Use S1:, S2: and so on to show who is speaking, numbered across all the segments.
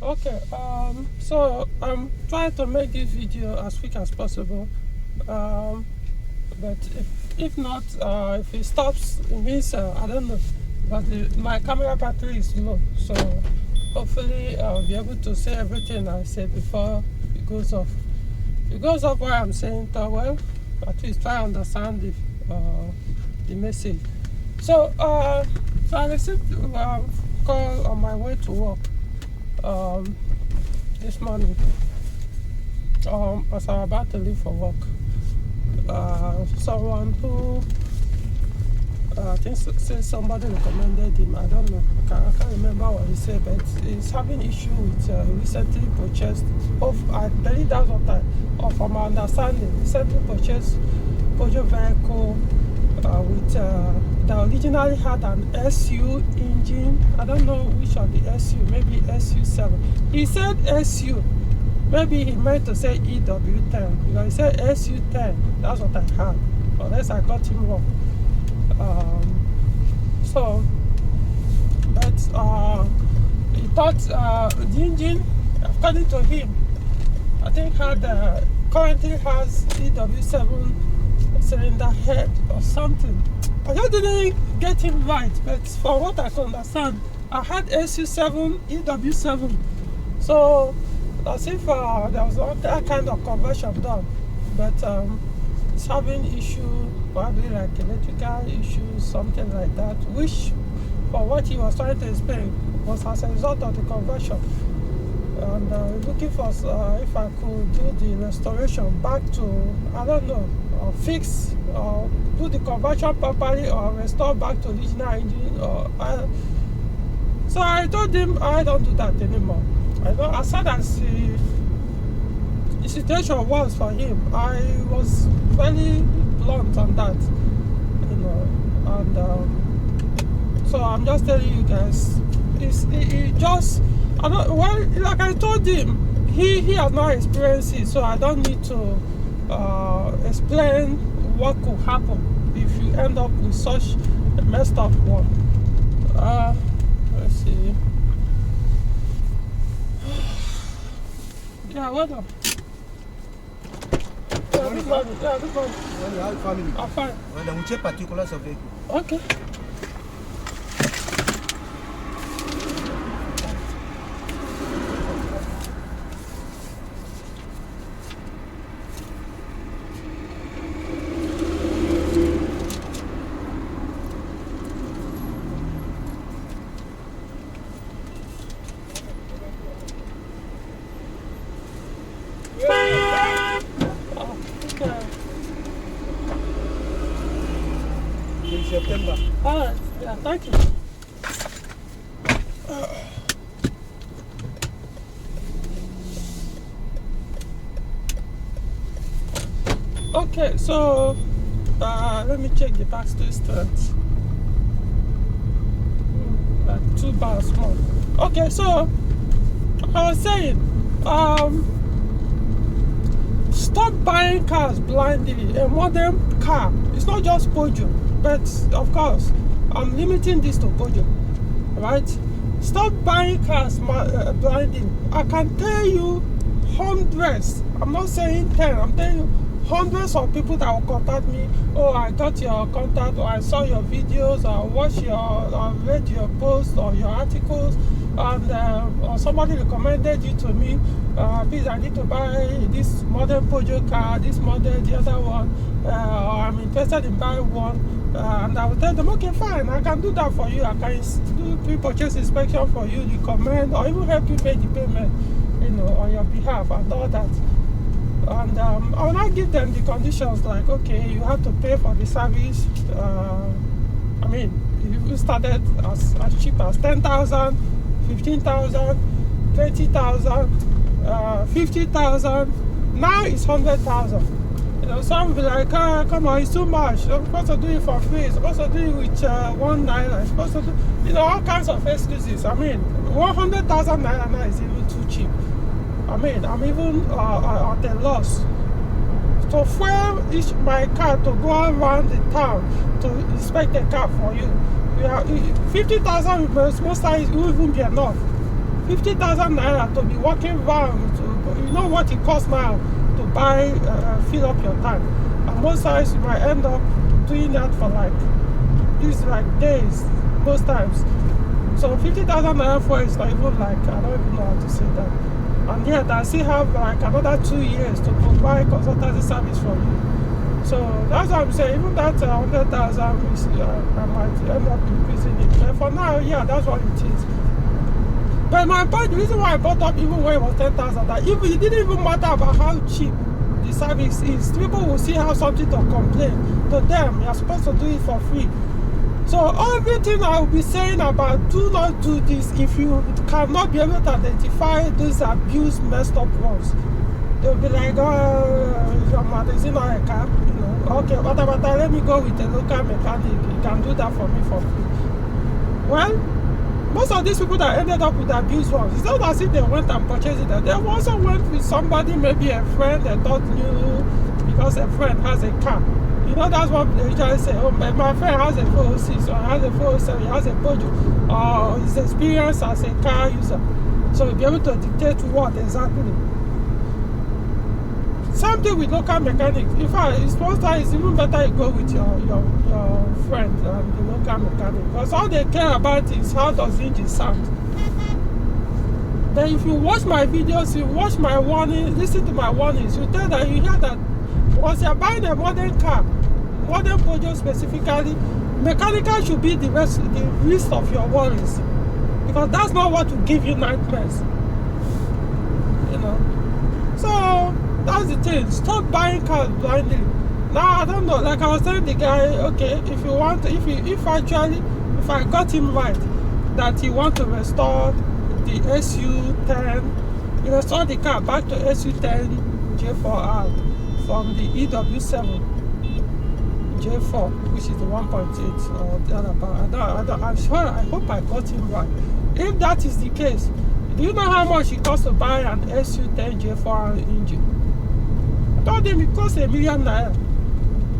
S1: Okay, so I'm trying to make this video as quick as possible. But if not, if it stops, it means I don't know. But my camera battery is low, so hopefully I'll be able to say everything I said before it goes off. It goes off while I'm saying that, well, at least try to understand the message. So I received a call on my way to work this morning as I was about to leave for work. Someone who I think since somebody recommended him, I don't know, I can't remember what he said, but he's having issue with recently purchased, I believe that's what from my understanding, recently purchased Peugeot vehicle with that originally had an SU engine. I don't know which of the SU, maybe SU7. He said SU. Maybe he meant to say EW10 because he said SU10. That's what I had, unless I got him wrong. But he thought the engine, according to him, I think currently has EW7 cylinder head or something. I just didn't get him right, but from what I can understand, I had SU7, EW7. So as if there was that kind of conversion done, but it's having issue, probably like electrical issues, something like that, which for what he was trying to explain was as a result of the conversion. And looking for if I could do the restoration back to, I don't know, or fix or do the conversion properly or restore back to original engine. So I told him I don't do that anymore. As sad as the situation was for him, I was very blunt on that, and so I'm just telling you guys, like I told him, he has not experienced it, so I don't need to explain what could happen if you end up with such a messed up one. Let's see. Yeah, well done. Yeah, good morning. Yeah, good morning.
S2: How are family?
S1: I'm fine.
S2: Well, then we check particulars of vehicle.
S1: Okay.
S2: In September.
S1: All right. Yeah, thank you. Okay, so let me check the back strength. Like 2 bars more. Okay, so I was saying, stop buying cars blindly. A modern car, it's not just Peugeot, but of course, I'm limiting this to Peugeot, right? Stop buying cars blindly. I can tell you hundreds, I'm not saying 10, I'm telling you hundreds of people that will contact me. Oh, I got your contact, or I saw your videos, or read your posts or your articles, and or somebody recommended you to me. Please, I need to buy this modern Peugeot car, this model, the other one, or I'm interested in buying one. And I will tell them, okay, fine, I can do that for you. I can do pre-purchase inspection for you, recommend, or even help you pay the payment, on your behalf and all that. And I will not give them the conditions like, okay, you have to pay for the service. I mean, if you started as cheap as 10,000, 15,000, 20,000, 50,000, now it's 100,000. Some will be like, come on, it's too much. I'm supposed to do it for free. I'm supposed to do it with 1 naira. I'm supposed to do, all kinds of excuses. I mean, 100,000 naira now is even too cheap. I mean, I'm even at a loss to fuel my car to go around the town to inspect the car for you. 50,000 most times will even be enough. 50,000 naira to be walking around. You know what it costs now to buy, fill up your tank. And most times you might end up doing that for like days, most times. So 50,000 naira for is not even like, I don't even know how to say that. And yet I still have like another 2 years to provide consultancy service for you. So that's what I'm saying. Even that 100,000, I might end up increasing it. But for now, yeah, that's what it is. But my point, the reason why I bought up even when it was 10,000, that if it didn't even matter about how cheap the service is, people will still have something to complain. To them, you're supposed to do it for free. So everything I will be saying about do not do this if you cannot be able to identify those abused, messed up ones. They'll be like, oh, your mother is in a car, you know. Okay, but let me go with a local mechanic. He can do that for me for free. Well, most of these people that ended up with abused ones, it's not as if they went and purchased it. They also went with somebody, maybe a friend they thought knew, because a friend has a car. You know, that's what they usually say. Oh, my friend has a 406 or has a 407, he has a Peugeot, or his experience as a car user. So you'll be able to dictate what exactly. Same thing with local mechanics. In fact, it's even better you go with your friend and the local mechanic, because all they care about is how does the engine sound. Then if you watch my videos, you watch my warning, listen to my warnings, you hear that once you're buying a modern car, modern Peugeot specifically, mechanical should be the least of your worries, because that's not what will give you nightmares. You know. So that's the thing. Stop buying cars blindly. Now I don't know. Like I was telling the guy, okay, if you want, to, if I got him right, that he want to restore the SU10, you restore the car back to SU10 J4R from the EW7 J4, which is the 1.8 or the other part. I'm sure. I hope I got him right. If that is the case, do you know how much it costs to buy an SU10 J4R engine? I told him it costs $1 million.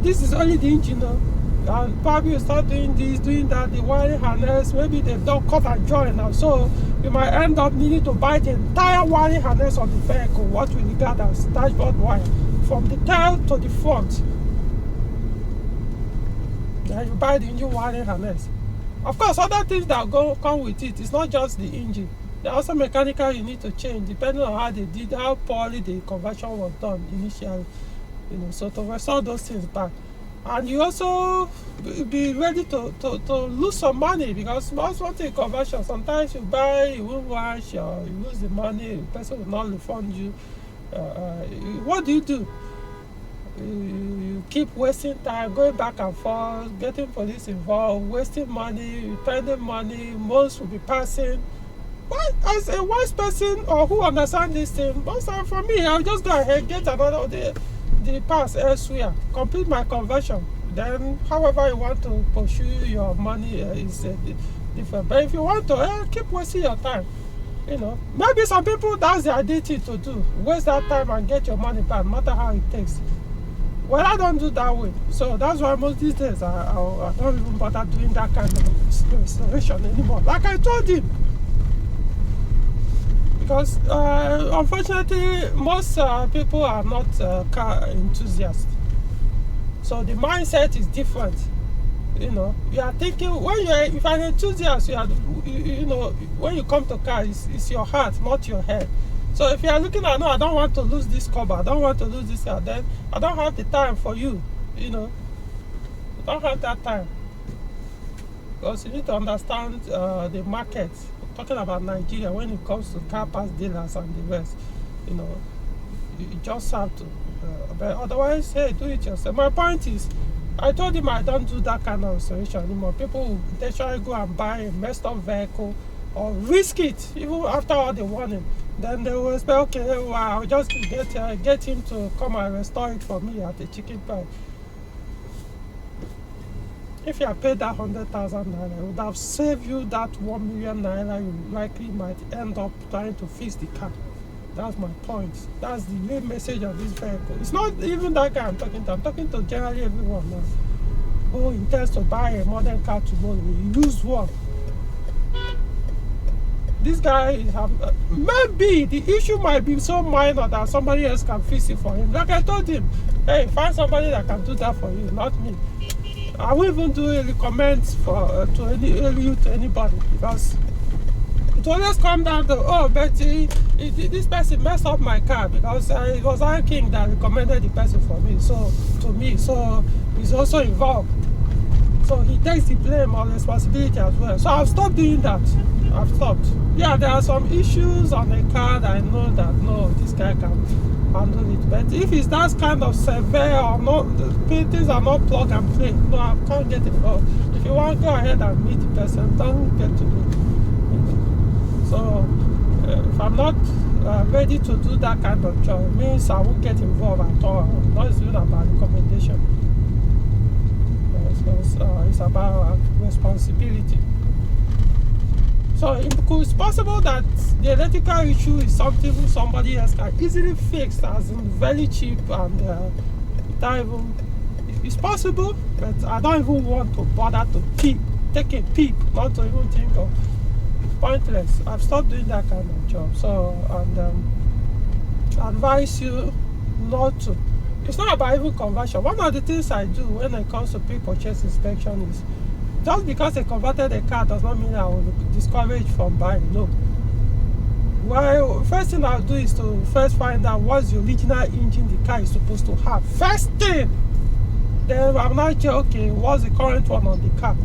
S1: This is only the engine, though. And probably you start doing this, doing that, the wiring harness, maybe they don't cut and join now. So you might end up needing to buy the entire wiring harness of the vehicle, what we regard as dashboard wire, from the tail to the front. Then you buy the engine wiring harness. Of course, other things that come with it, it's not just the engine. There are also mechanical you need to change, depending on how poorly the conversion was done initially. You know, so to restore those things back. And you also be ready to lose some money, because most one thing conversion, sometimes you buy, you won't wash, or you lose the money, the person will not refund you. What do? You keep wasting time, going back and forth, getting police involved, wasting money, spending money, months will be passing. But as a wise person or who understands this thing, most time for me, I'll just go ahead, get another the pass elsewhere, complete my conversion. Then however you want to pursue your money is different. But if you want to keep wasting your time, you know, maybe some people, that's their duty to do, waste that time and get your money back, no matter how it takes. Well, I don't do that way. So that's why most these days I don't even bother doing that kind of restoration anymore, like I told him. Because unfortunately, most people are not car enthusiasts. So the mindset is different. You know, you are thinking, if you're an enthusiast, you know, when you come to car, it's your heart, not your head. So if you are looking at, no, I don't want to lose this cover, I don't want to lose this car, then I don't have the time for you. You know, you don't have that time. Because you need to understand the market. Talking about Nigeria, when it comes to car parts dealers and the rest, you know, you just have to. But otherwise, hey, do it yourself. My point is, I told him I don't do that kind of restoration anymore. People will intentionally go and buy a messed up vehicle or risk it, even after all the warning. Then they will expect, okay, well, I'll just get him to come and restore it for me at a chicken price. If you had paid that 100,000 naira, it would have saved you that 1 million naira you likely might end up trying to fix the car. That's my point. That's the main message of this vehicle. It's not even that guy I'm talking to. I'm talking to generally everyone now who intends to buy a modern car tomorrow. You use one. this guy is maybe the issue might be so minor that somebody else can fix it for him. Like I told him, hey, find somebody that can do that for you, not me. I won't even do any comments for to anybody, because it always come down to, oh, but this person messed up my car, because it was our king that recommended the person for me, so he's also involved. So he takes the blame or responsibility as well. So I've stopped doing that. I've stopped. Yeah, there are some issues on the car that I know that, no, this guy can handle it. But if it's that kind of severe or not, things are not plug and play, no, I can't get involved. If you want to go ahead and meet the person, don't get to me. So if I'm not ready to do that kind of job, it means I won't get involved at all. Not even about recommendation. It's about responsibility. So it's possible that the electrical issue is something somebody else can easily fix, as in very cheap, and it's possible, but I don't even want to bother to take a peep, not to even think of. Pointless. I've stopped doing that kind of job. So, and I advise you not to. It's not about even conversion. One of the things I do when it comes to pre-purchase inspection is, just because they converted a car does not mean I will discourage from buying. No. Well, first thing I'll do is to first find out what's the original engine the car is supposed to have. First thing. Then I'm not sure, okay, what's the current one on the car?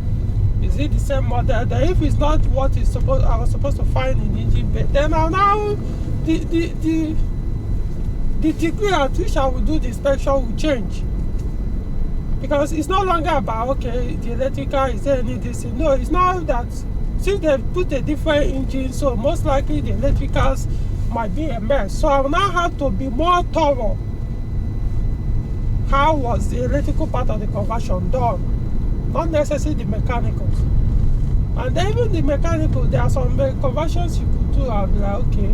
S1: Is it the same model? Then if it's not what I was supposed to find in the engine bay, then I'll now the degree at which I will do the inspection will change, because it's no longer about, okay, the electrical, is there any this? No, it's now that since they've put a different engine, so most likely the electricals might be a mess. So I will now have to be more thorough. How was the electrical part of the conversion done? Not necessarily the mechanicals. And even the mechanical, there are some conversions you could do. I'll be like, okay,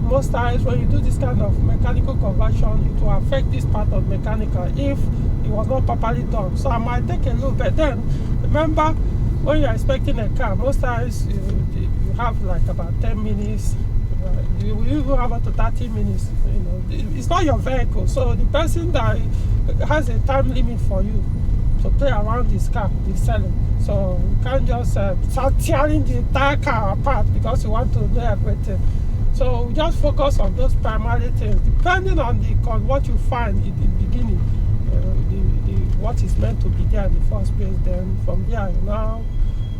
S1: most times when you do this kind of mechanical conversion, it will affect this part of mechanical if it was not properly done. So I might take a little bit. Then remember, when you're inspecting a car, most times you have like about 10 minutes. You will even have up to 30 minutes. You know, it's not your vehicle, so the person that has a time limit for you to play around this car is selling. So you can't just start tearing the entire car apart because you want to know everything. So just focus on those primary things, depending on what you find in the beginning, what is meant to be there in the first place. Then from there you now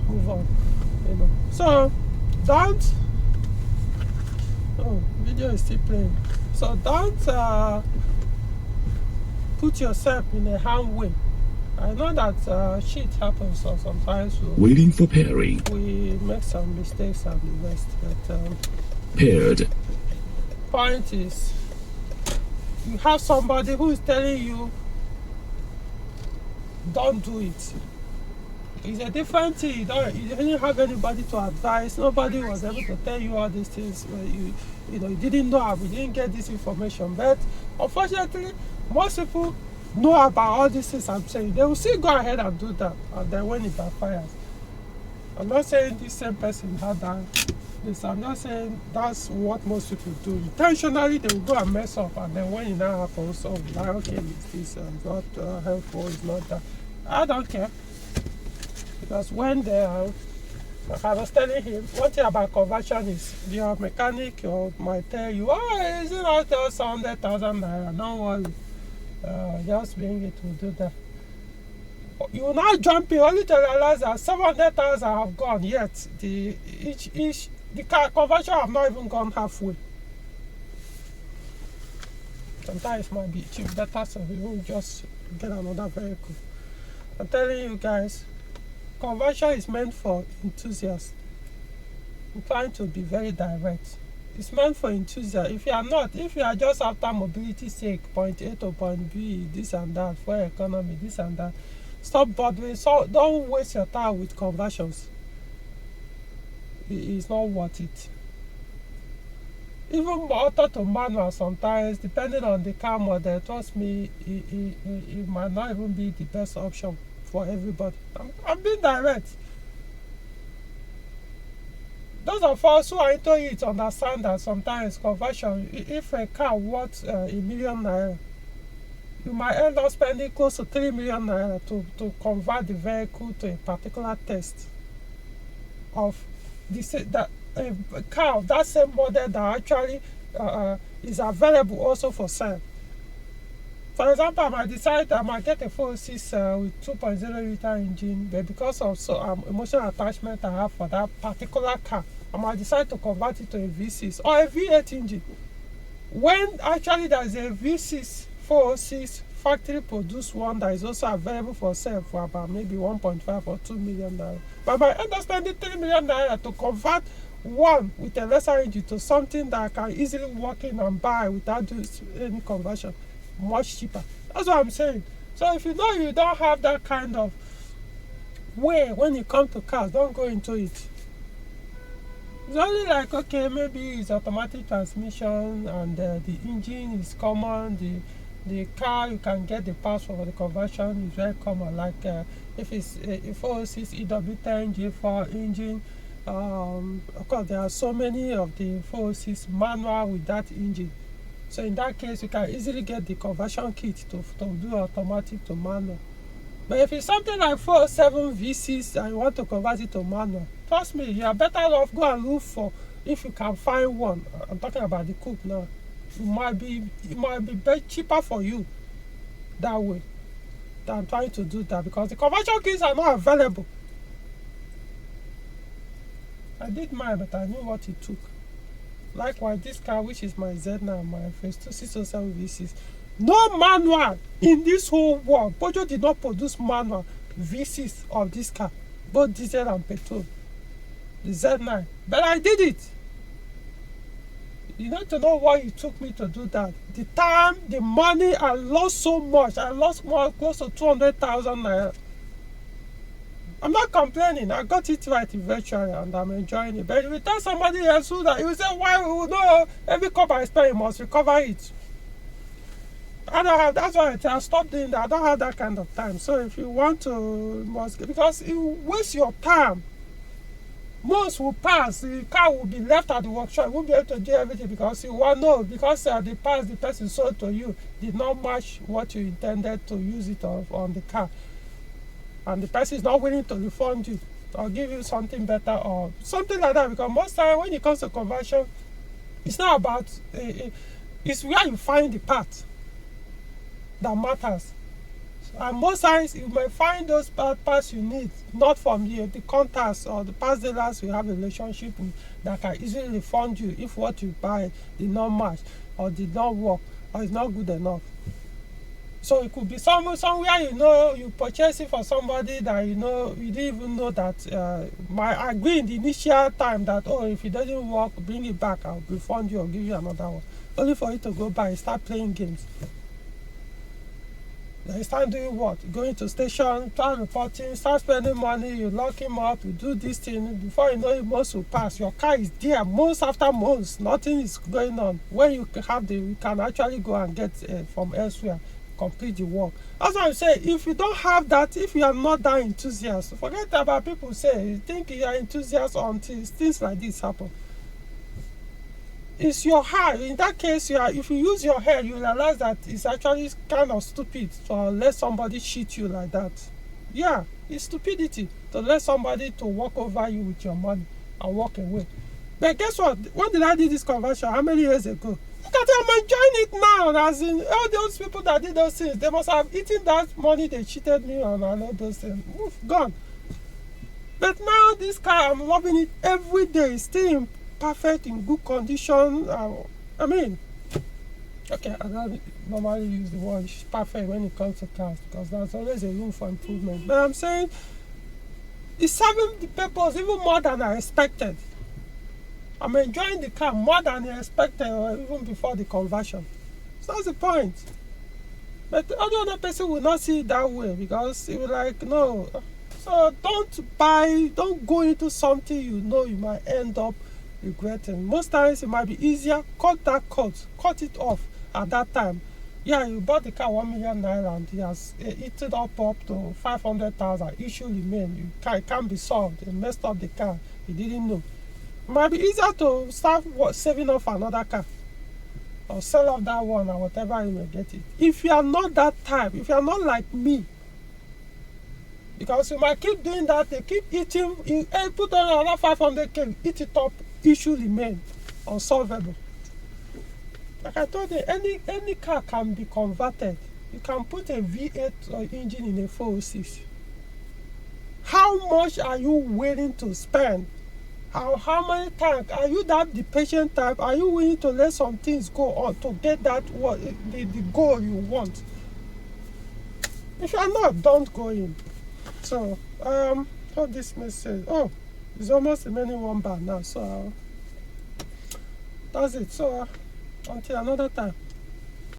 S1: move on. You know. So don't. Oh, video is still playing. So don't put yourself in a harm way. I know that shit happens, so sometimes
S3: waiting for pairing.
S1: We make some mistakes and the rest. But
S3: paired.
S1: point is, you have somebody who is telling you, don't do it. It's a different thing. You didn't have anybody to advise. Nobody was able to tell you all these things. You didn't know. We didn't get this information. But unfortunately, most people know about all these things I'm saying. They will still go ahead and do that, and then when it backfires. I'm not saying this same person had this. I'm not saying that's what most people do. Intentionally, they will go and mess up, and then when it now happens, so like, okay, it's not helpful. It's not that. I don't care. Because when I was telling him, one thing about conversion is your mechanic might tell you, oh, is it not just 100,000 naira? Don't worry, just bring it, will do that. You now jump in only to realize that 700,000 have gone, yet the car conversion have not even gone halfway. Sometimes it might be cheap, better, so you will just get another vehicle. I'm telling you guys, conversion is meant for enthusiasts. I'm trying to be very direct. It's meant for enthusiasts. If you are just after mobility sake, point A to point B, this and that, for economy, this and that, stop bothering. So don't waste your time with conversions. It's not worth it. Even auto to manual sometimes, depending on the car model, trust me, it might not even be the best option for everybody. I'm being direct. those of us who are into it understand that sometimes conversion, if a car worth ₦1,000,000, you might end up spending close to ₦3,000,000 to convert the vehicle to a particular test of that a car of that same model that actually is available also for sale. For example, I might decide I might get a 406 with 2.0 liter engine, but because of emotional attachment I have for that particular car, I might decide to convert it to a V6 or a V8 engine. When actually there is a V6 406 factory produced one that is also available for sale for about maybe 1.5 or 2 million naira. But I end up spending 3 million naira to convert one with a lesser engine to something that I can easily walk in and buy without doing any conversion, much cheaper. That's what I'm saying. So if you know you don't have that kind of way when it comes to cars, don't go into it. It's only like, okay, maybe it's automatic transmission and the engine is common, the car you can get the parts for the conversion is very common, like if it's a 406 EW10 J4 engine. Of course there are so many of the 406 manual with that engine, so in that case you can easily get the conversion kit to do automatic to manual. But if it's something like 407 V6 and you want to convert it to manual, trust me, you are better off go and look for, if you can find one. I'm talking about the coupe now. It might be cheaper for you that way than trying to do that, because the conversion kits are not available. I did mine, but I knew what it took. Likewise, this car, which is my Z9, my first 2607 V6, no manual in this whole world. Peugeot did not produce manual V6 of this car, both diesel and petrol, the Z9. But I did it. You need to know why it took me to do that. The time, the money, I lost so much. I lost close to 200,000 naira. I'm not complaining. I got it right eventually and I'm enjoying it. But if you tell somebody else who that, you say, why would no, every cup I spend, you must recover it. I don't have, that's why I stop doing that. I don't have that kind of time. So if you want to, you must, because it will waste your time. Months will pass, the car will be left at the workshop. You won't be able to do everything because you won't know, because the parts the person sold to you did not match what you intended to use it on the car. And the person is not willing to refund you or give you something better or something like that. Because most times when it comes to conversion, it's not about, it's where you find the part that matters. And most times you may find those parts you need not from the contacts or the parts dealers you have a relationship with that can easily refund you if what you buy did not match or did not work or is not good enough. So it could be somewhere you purchase it for somebody that you didn't even know that might agree in the initial time that, oh, if it doesn't work, bring it back, I'll refund you or give you another one, only for you to go buy and start playing games. Then you start doing what? Going to station, start reporting, start spending money, you lock him up, you do this thing. Before you know it, months will pass. Your car is there, months after months, nothing is going on. When you can actually go and get from elsewhere, complete the work. That's what I'm saying. If you don't have that, if you are not that enthusiast, forget about people say, you think you are enthusiast until things like this happen. It's your heart. In that case, if you use your head, you realize that it's actually kind of stupid to let somebody cheat you like that. Yeah, it's stupidity to let somebody to walk over you with your money and walk away. But guess what? When did I do this conversion? How many years ago? Look at it, I'm enjoying it now. As in, all those people that did those things, they must have eaten that money they cheated me on and all those things. Oof, gone. But now this car, I'm loving it every day. It's still in perfect, in good condition. I mean, okay, I don't normally use the word perfect when it comes to cars because there's always a room for improvement. But I'm saying it's serving the purpose even more than I expected. I'm enjoying the car more than I expected, or even before the conversion. So that's the point. But the other person will not see it that way because it will like, no. So don't go into something you know you might end up regretting. Most times it might be easier, cut it off at that time. Yeah, you bought the car 1 million naira and it has eaten up to 500,000. Issue remain. It can't be solved. You messed up the car. You didn't know. Might be easier to start saving up for another car or sell off that one or whatever you may get it. If you are not that type, if you are not like me, because you might keep doing that, they keep eating, you put on another 500k, eat it up, issue remain unsolvable. Like I told you, any car can be converted. You can put a V8 engine in a 406. How much are you willing to spend? How many times are you the patient type? Are you willing to let some things go on to get that the goal you want? If you are not, don't go in. So how this message? Oh, it's almost remaining 1 bar now. So that's it. So until another time.